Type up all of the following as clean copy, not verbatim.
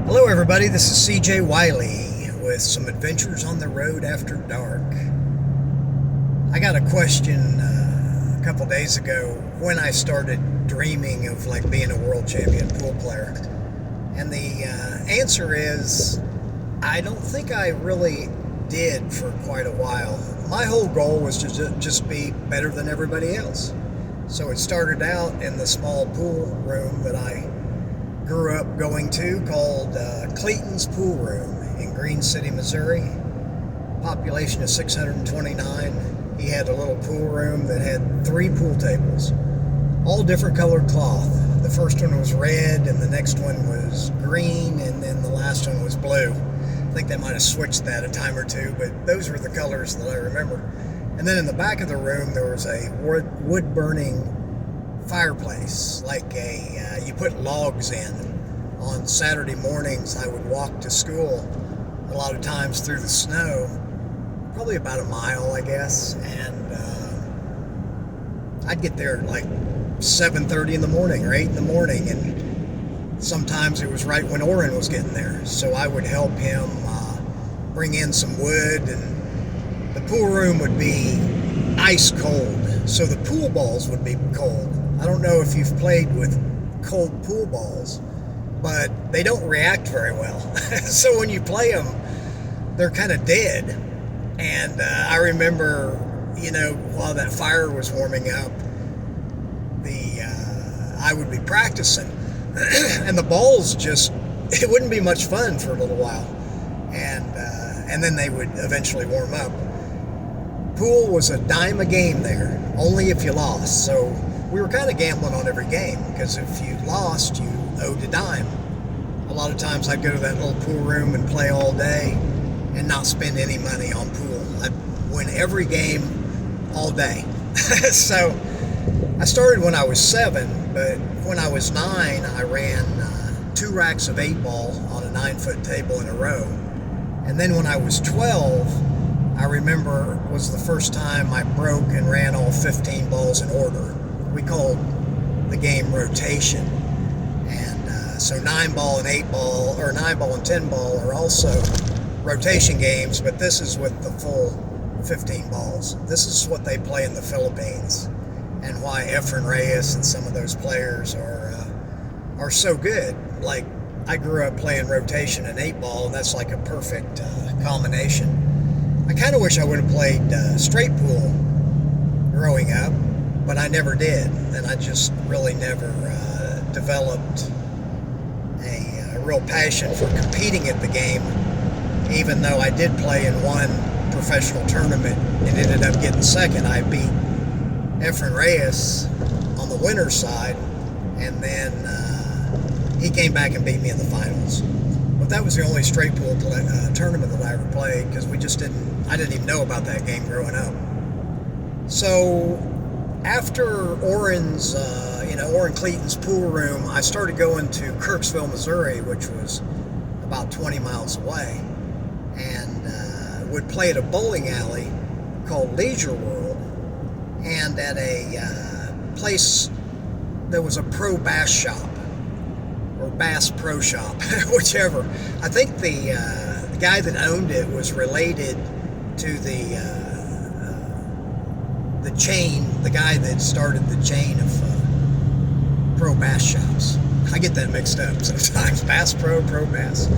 Hello, everybody. This is CJ Wiley with some adventures on the road after dark. I got a question a couple days ago when I started dreaming of being a world champion pool player, and the answer is I don't think I really did for quite a while. My whole goal was to just be better than everybody else. So it started out in the small pool room that I grew up going to called Clayton's Pool Room in Green City, Missouri. Population of 629. He had a little pool room that had 3 pool tables, all different colored cloth. The first one was red, and the next one was green, and then the last one was blue. I think they might have switched that a time or two, but those were the colors that I remember. And then in the back of the room, there was a wood-burning fireplace, you put logs in. On Saturday mornings, I would walk to school, a lot of times through the snow, probably about a mile, I guess, and I'd get there at 7:30 in the morning or 8 in the morning, and sometimes it was right when Orrin was getting there, so I would help him bring in some wood, and the pool room would be ice cold, so the pool balls would be cold. I don't know if you've played with cold pool balls, but they don't react very well. So when you play them, they're kind of dead. And I remember, while that fire was warming up, I would be practicing, and the balls it wouldn't be much fun for a little while, and then they would eventually warm up. Pool was a dime a game there, only if you lost. So we were kind of gambling on every game, because if you lost, you owed a dime. A lot of times I'd go to that little pool room and play all day and not spend any money on pool. I'd win every game all day. So I started when I was 7, but when I was 9, I ran 2 racks of 8-ball on a 9-foot table in a row. And then when I was 12, I remember was the first time I broke and ran all 15 balls in order. We called the game rotation. And so 9-ball and 8-ball, or 9-ball and 10-ball are also rotation games, but this is with the full 15 balls. This is what they play in the Philippines, and why Efren Reyes and some of those players are so good. I grew up playing rotation and 8-ball, and that's like a perfect combination. I kind of wish I would have played straight pool growing up, but I never did, and I just really never developed a real passion for competing at the game, even though I did play in one professional tournament and ended up getting second. I beat Efren Reyes on the winner's side, and then he came back and beat me in the finals. But that was the only straight pool tournament that I ever played, because I didn't even know about that game growing up. So after Orrin Clayton's pool room, I started going to Kirksville, Missouri, which was about 20 miles away, and would play at a bowling alley called Leisure World, and at a place that was a pro bass shop, or Bass Pro Shop, whichever. I think the guy that owned it was related to the chain, the guy that started the chain of pro bass shops. I get that mixed up sometimes. Bass Pro, Pro Bass.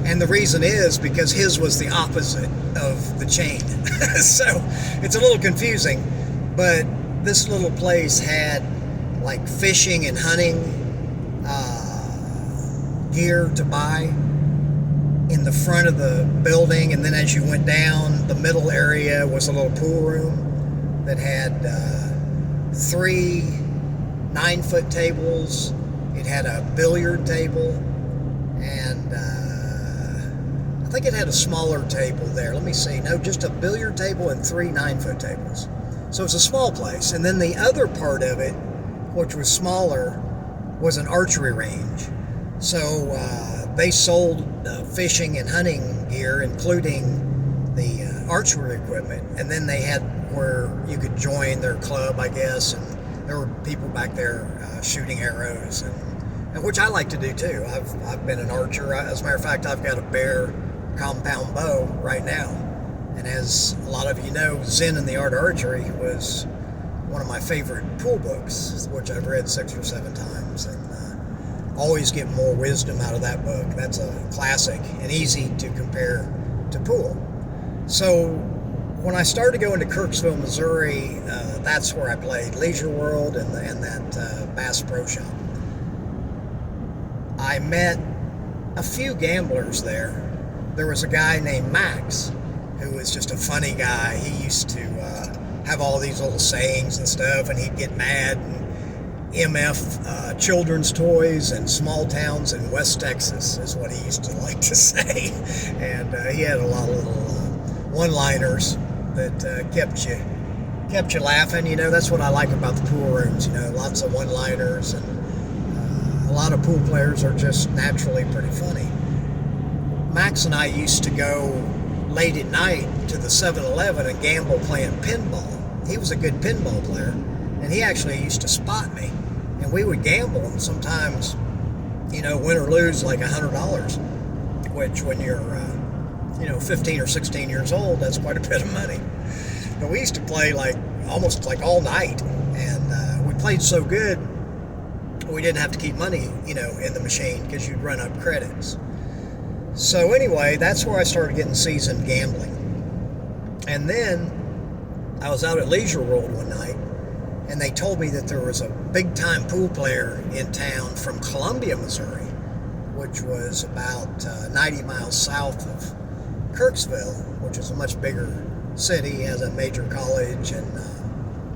And the reason is because his was the opposite of the chain. So it's a little confusing, but this little place had fishing and hunting gear to buy in the front of the building, and then as you went down, the middle area was a little pool room that had 3 9-foot tables. It had a billiard table, and I think it had a smaller table there. Let me see. No, just a billiard table and 3 9-foot tables. So it's a small place. And then the other part of it, which was smaller, was an archery range. So they sold fishing and hunting gear, including the archery equipment. And then they had where you could join their club, I guess, and there were people back there shooting arrows and which I like to do too. I've been an archer. As a matter of fact, I've got a Bear compound bow right now. And as a lot of you know, Zen and the Art of Archery was one of my favorite pool books, which I've read 6 or 7 times, and always get more wisdom out of that book. That's a classic and easy to compare to pool. So when I started going to Kirksville, Missouri, that's where I played Leisure World and that Bass Pro Shop. I met a few gamblers there. There was a guy named Max, who was just a funny guy. He used to have all these little sayings and stuff, and he'd get mad and MF children's toys and small towns in West Texas is what he used to like to say. And he had a lot of little one-liners that kept you laughing. You know, that's what I like about the pool rooms. You know, lots of one-liners, and a lot of pool players are just naturally pretty funny. Max and I used to go late at night to the 7-Eleven and gamble playing pinball. He was a good pinball player, and he actually used to spot me, and we would gamble, and sometimes, you know, win or lose like $100, which when you're 15 or 16 years old, that's quite a bit of money. But we used to play almost all night, and we played so good we didn't have to keep money, in the machine, because you'd run up credits. So anyway, that's where I started getting seasoned gambling. And then I was out at Leisure World one night, and they told me that there was a big-time pool player in town from Columbia, Missouri, which was about 90 miles south of Kirksville, which is a much bigger city, has a major college, and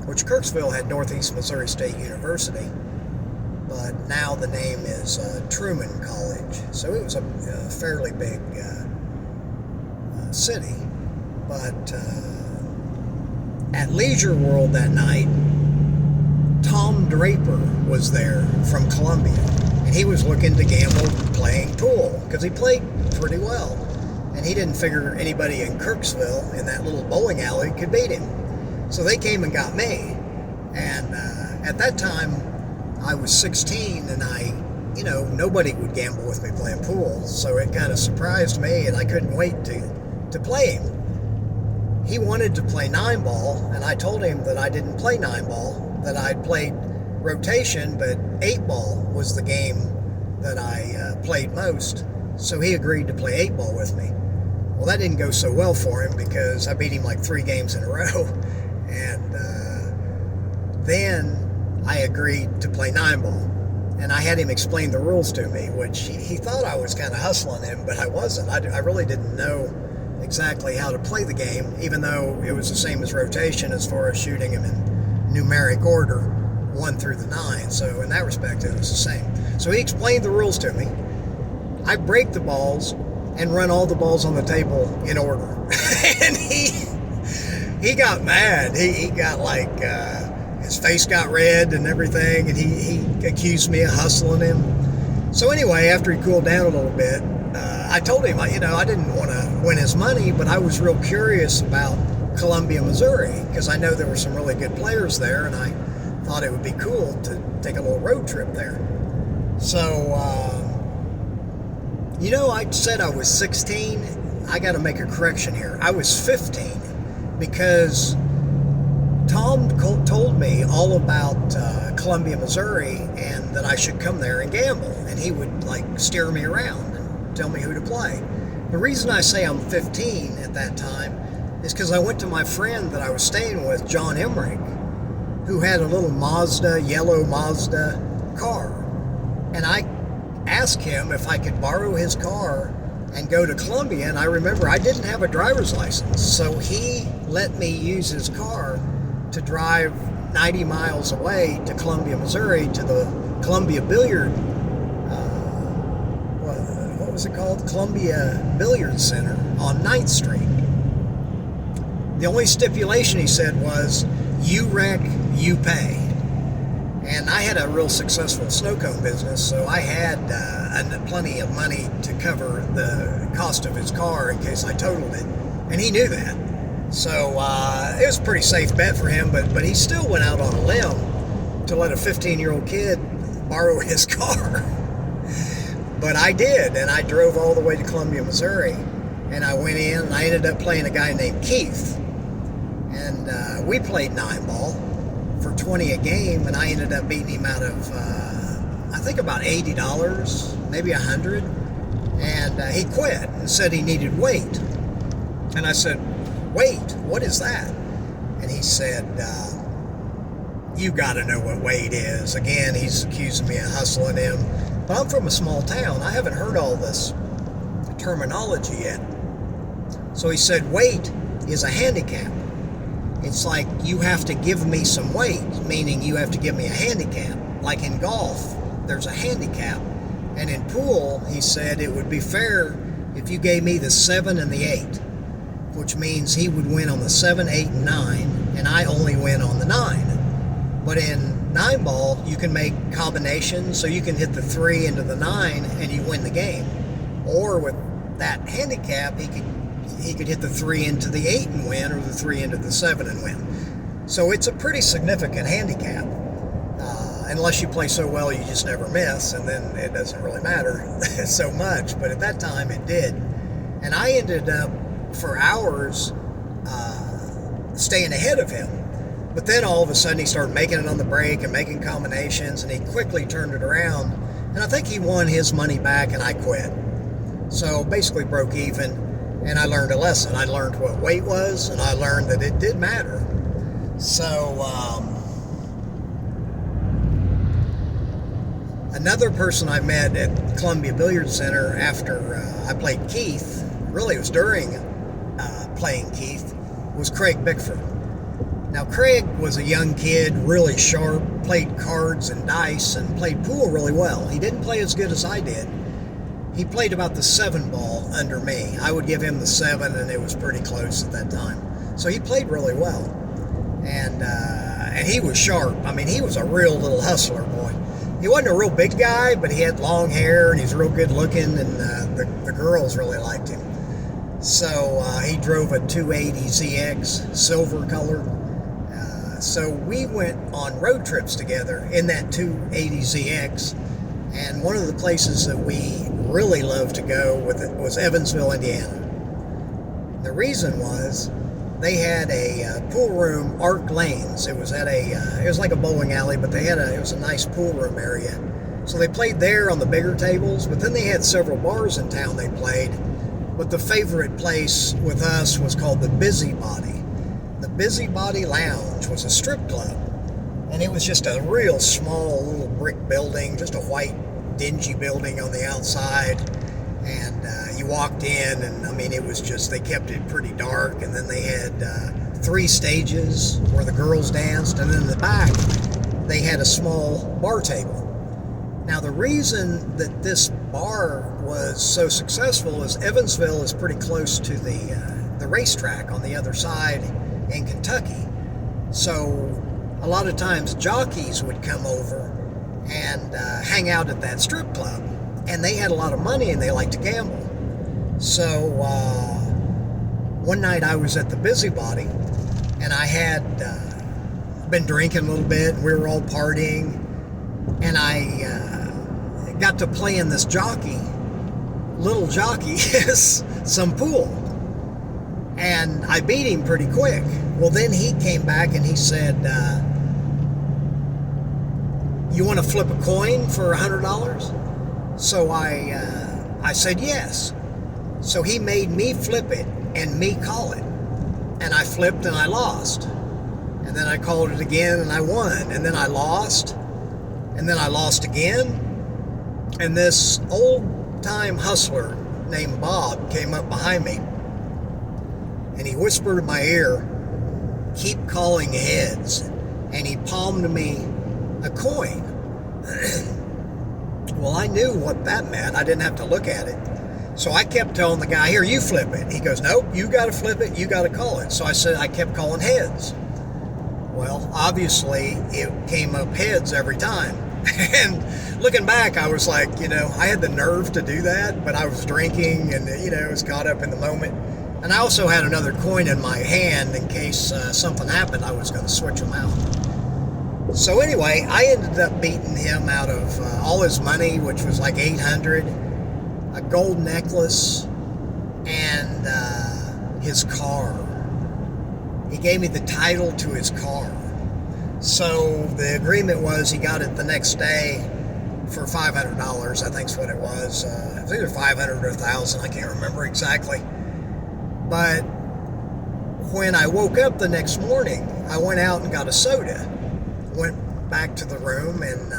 which Kirksville had Northeast Missouri State University, but now the name is Truman College. So it was a fairly big city. But at Leisure World that night, Tom Draper was there from Columbia, and he was looking to gamble playing pool because he played pretty well, and he didn't figure anybody in Kirksville in that little bowling alley could beat him. So they came and got me, and at that time I was 16, and nobody would gamble with me playing pool, so it kind of surprised me, and I couldn't wait to play him. He wanted to play 9-ball, and I told him that I didn't play 9-ball, that I'd played rotation, but 8-ball was the game that I played most, so he agreed to play 8-ball with me. Well, that didn't go so well for him because I beat him 3 games in a row, and then I agreed to play 9-ball, and I had him explain the rules to me, which he thought I was kind of hustling him, but I wasn't. I really didn't know exactly how to play the game, even though it was the same as rotation as far as shooting them in numeric order, 1 through the 9. So in that respect, it was the same. So he explained the rules to me. I break the balls and run all the balls on the table in order. And he got mad. He got his face got red and everything, and he accused me of hustling him. So anyway, after he cooled down a little bit, I told him, I didn't want to win his money, but I was real curious about Columbia, Missouri, because I know there were some really good players there, and I thought it would be cool to take a little road trip there. So, I said I was 16. I got to make a correction here. I was 15, because Tom told me all about Columbia, Missouri, and that I should come there and gamble, and he would steer me around and tell me who to play. The reason I say I'm 15 at that time is because I went to my friend that I was staying with, John Emmerich, who had a little yellow Mazda car, and I asked him if I could borrow his car and go to Columbia, and I remember I didn't have a driver's license, so he let me use his car to drive 90 miles away to Columbia, Missouri, to the Columbia Billiard, what was it called? Columbia Billiard Center on 9th Street. The only stipulation, he said, was, you wreck, you pay. And I had a real successful snow cone business, so I had plenty of money to cover the cost of his car in case I totaled it, and he knew that. So it was a pretty safe bet for him, but he still went out on a limb to let a 15-year-old kid borrow his car. But I did, and I drove all the way to Columbia, Missouri, and I went in, and I ended up playing a guy named Keith, and we played 9-ball for 20 a game, and I ended up beating him out of, I think about $80, maybe 100, and he quit and said he needed weight. And I said, weight? What is that? And he said, you got to know what weight is. Again, he's accusing me of hustling him. But I'm from a small town. I haven't heard all this terminology yet. So he said, weight is a handicap. It's like you have to give me some weight, meaning you have to give me a handicap. Like in golf, there's a handicap. And in pool, he said it would be fair if you gave me the 7 and the 8, which means he would win on the 7, 8, and 9, and I only win on the 9. But in 9-ball, you can make combinations, so you can hit the 3 into the 9 and you win the game. Or with that handicap, he could hit the 3 into the 8 and win, or the 3 into the 7 and win. So it's a pretty significant handicap. Unless you play so well you just never miss, and then it doesn't really matter so much. But at that time it did. And I ended up for hours staying ahead of him. But then all of a sudden he started making it on the break and making combinations, and he quickly turned it around. And I think he won his money back, and I quit. So basically broke even, and I learned a lesson. I learned what weight was, and I learned that it did matter. So another person I met at Columbia Billiard Center after I played Keith, really it was during playing Keith, was Craig Bickford. Now, Craig was a young kid, really sharp, played cards and dice, and played pool really well. He didn't play as good as I did. He played about the 7-ball under me. I would give him the 7, and it was pretty close at that time. So he played really well. And he was sharp. I mean, he was a real little hustler, boy. He wasn't a real big guy, but he had long hair, and he's real good looking, and the girls really liked him. So he drove a 280ZX, silver colored. So we went on road trips together in that 280ZX, and one of the places that we really loved to go with it was Evansville, Indiana. The reason was they had a pool room, Arc Lanes. It was like a bowling alley, but it was a nice pool room area. So they played there on the bigger tables, but then they had several bars in town they played. But the favorite place with us was called the Busybody. The Busybody Lounge was a strip club, and it was just a real small little brick building, just a white dingy building on the outside. And you walked in, and I mean, it was just, they kept it pretty dark, and then they had 3 stages where the girls danced, and then in the back they had a small bar table. Now, the reason that this bar was so successful is Evansville is pretty close to the racetrack on the other side in Kentucky. So a lot of times jockeys would come over and hang out at that strip club, and they had a lot of money and they liked to gamble. So one night I was at the Busybody, and I had been drinking a little bit, and we were all partying, and I got to playing this little jockey some pool. And I beat him pretty quick. Well, then he came back and he said, you want to flip a coin for $100? So I said yes. So he made me flip it and me call it. And I flipped and I lost. And then I called it again and I won. And then I lost. And then I lost again. And this old-time hustler named Bob came up behind me. And he whispered in my ear, keep calling heads. And he palmed me a coin. Well, I knew what that meant. I didn't have to look at it. So I kept telling the guy, here, you flip it. He goes, nope, you got to flip it. You got to call it. So I kept calling heads. Well, obviously, it came up heads every time. And looking back, I was like, I had the nerve to do that, but I was drinking and, I was caught up in the moment. And I also had another coin in my hand in case something happened. I was going to switch them out. So anyway, I ended up beating him out of all his money, which was like $800. a gold necklace, and his car. He gave me the title to his car. So the agreement was he got it the next day for $500, I think's what it was. It was either 500 or 1,000, I can't remember exactly. But when I woke up the next morning, I went out and got a soda. Went back to the room, and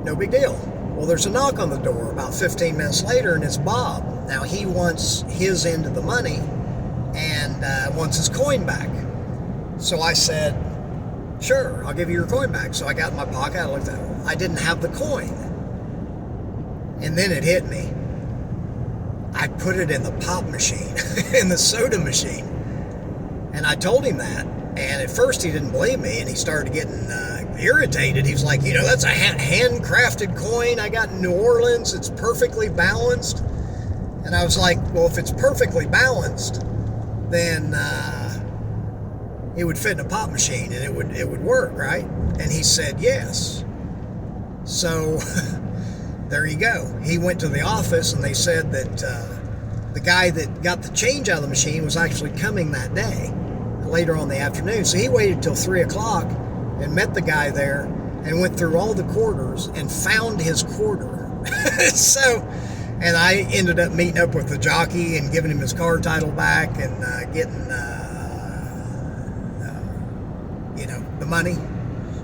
no big deal. Well, there's a knock on the door about 15 minutes later, and it's Bob. Now, he wants his end of the money and wants his coin back. So I said, sure, I'll give you your coin back. So I got in my pocket, I looked at it. I didn't have the coin. And then it hit me. I put it in the pop machine, in the soda machine. And I told him that. And at first he didn't believe me, and he started getting irritated. He was like, that's a handcrafted coin I got in New Orleans. It's perfectly balanced. And I was like, well, if it's perfectly balanced, then it would fit in a pop machine and it would work, right? And he said yes. So there you go. He went to the office, and they said that the guy that got the change out of the machine was actually coming that day, later on in the afternoon. So he waited till 3 o'clock and met the guy there and went through all the quarters and found his quarter. And I ended up meeting up with the jockey and giving him his car title back and getting, the money.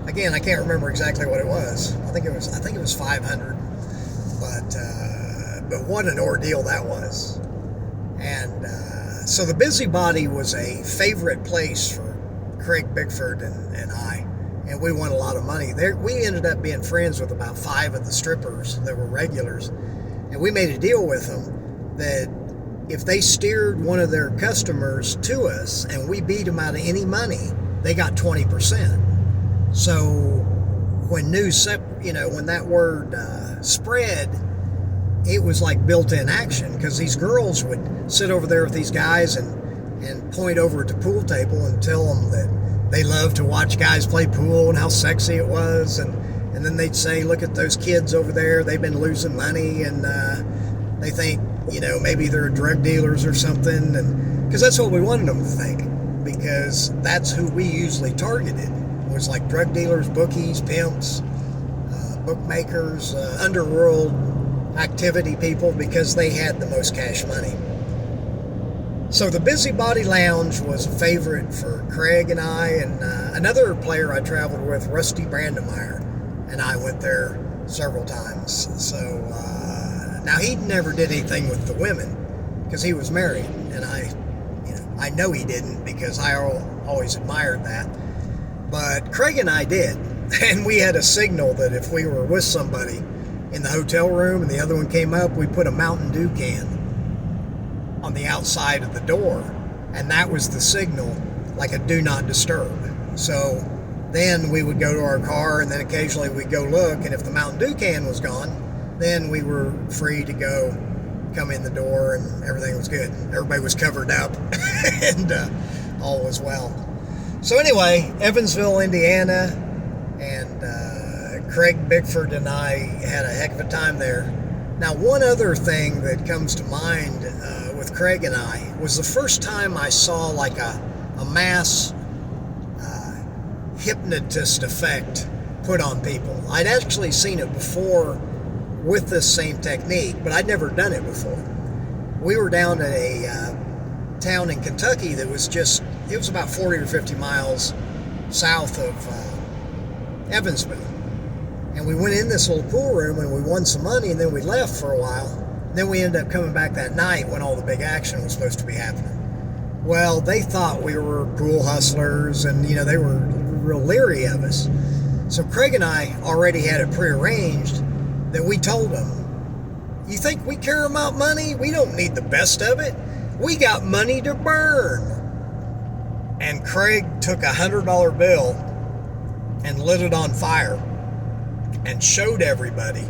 Again, I can't remember exactly what it was. I think it was 500. But what an ordeal that was. And so the Busybody was a favorite place for Craig Bickford and I, and we won a lot of money there. We ended up being friends with about 5 of the strippers that were regulars, and we made a deal with them that if they steered one of their customers to us and we beat them out of any money, they got 20%. So when when that word spread, it was like built-in action, because these girls would sit over there with these guys and point over at the pool table and tell them that they love to watch guys play pool and how sexy it was, and then they'd say, look at those kids over there, they've been losing money, and they think maybe they're drug dealers or something, and because that's what we wanted them to think, because that's who we usually targeted, was like drug dealers, bookies, pimps, bookmakers, underworld activity people, because they had the most cash money. So the Busybody Lounge was a favorite for Craig and I, and another player I traveled with, Rusty Brandmeyer, and I went there several times. So now he never did anything with the women because he was married, and I know he didn't, because I always admired that. But Craig and I did, and we had a signal that if we were with somebody in the hotel room and the other one came up, we put a Mountain Dew can on the outside of the door, and that was the signal, like a do not disturb. So then we would go to our car, and then occasionally we'd go look, and if the Mountain Dew can was gone, then we were free to go come in the door, and everything was good. Everybody was covered up and all was well. So anyway, Evansville, Indiana, and Craig Bickford and I had a heck of a time there. Now, one other thing that comes to mind with Craig and I was the first time I saw like a mass hypnotist effect put on people. I'd actually seen it before with this same technique, but I'd never done it before. We were down at a town in Kentucky that was it was about 40 or 50 miles south of Evansville. And we went in this little pool room and we won some money, and then we left for a while. Then we ended up coming back that night when all the big action was supposed to be happening. Well, they thought we were pool hustlers, and they were real leery of us. So Craig and I already had it prearranged that we told them, you think we care about money? We don't need the best of it. We got money to burn. And Craig took a $100 bill and lit it on fire and showed everybody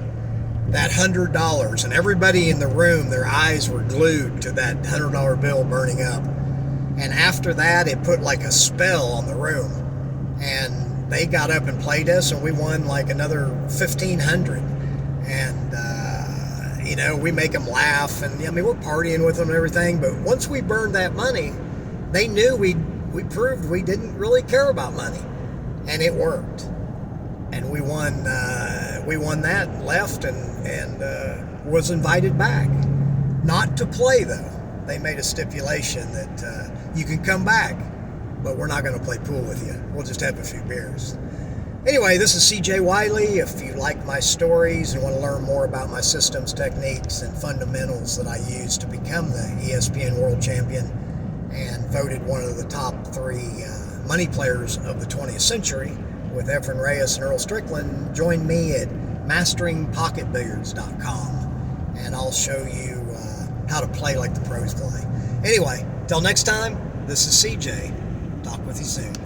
that $100, and everybody in the room, their eyes were glued to that $100 bill burning up. And after that, it put like a spell on the room, and they got up and played us, and we won like another $1,500. And You know, we make them laugh, and I mean, we're partying with them and everything. But once we burned that money, they knew we proved we didn't really care about money, and it worked. And we won that, and left, and was invited back. Not to play, though. They made a stipulation that you can come back, but we're not going to play pool with you. We'll just have a few beers. Anyway, this is CJ Wiley. If you like my stories and want to learn more about my systems, techniques, and fundamentals that I use to become the ESPN World Champion and voted one of the top 3 money players of the 20th century with Efren Reyes and Earl Strickland, join me at masteringpocketbilliards.com, and I'll show you how to play like the pros play. Anyway, till next time, this is CJ. Talk with you soon.